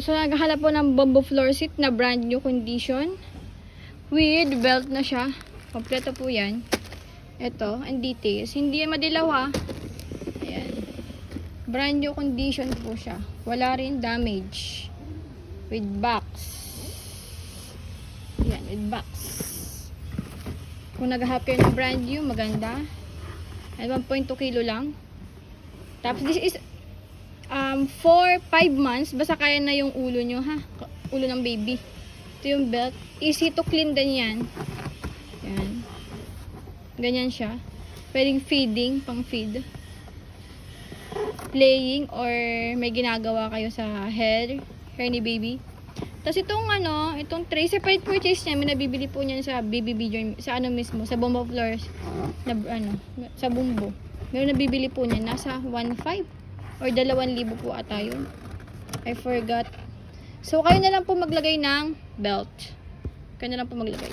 So naghahanap po ng Bombo floor seat na brand new condition. With belt na siya. Kompleto po yan. Ito, ang details. Hindi yan madilaw ha. Ayan. Brand new condition po siya. Wala rin damage. With box. Ayan, with box. Kung nag-hap kayo ng brand new, maganda. At 1.2 kilo lang. Tapos this is 4-5 months, basta kaya na yung ulo nyo ha, ulo ng baby. Ito yung belt, easy to clean din yan. Yan, ganyan siya. Pwedeng feeding, pang feed, playing, or may ginagawa kayo sa hair ni baby. Tapos itong tray, separate purchase niya, may nabibili po niyan sa baby video, sa mismo, sa Bombo Floors, na, sa Bumbo. Meron nabibili po niya, nasa 1.5 or 2,000 po ata yun. I forgot. So, kayo na lang po maglagay ng belt. Kayo na lang po maglagay.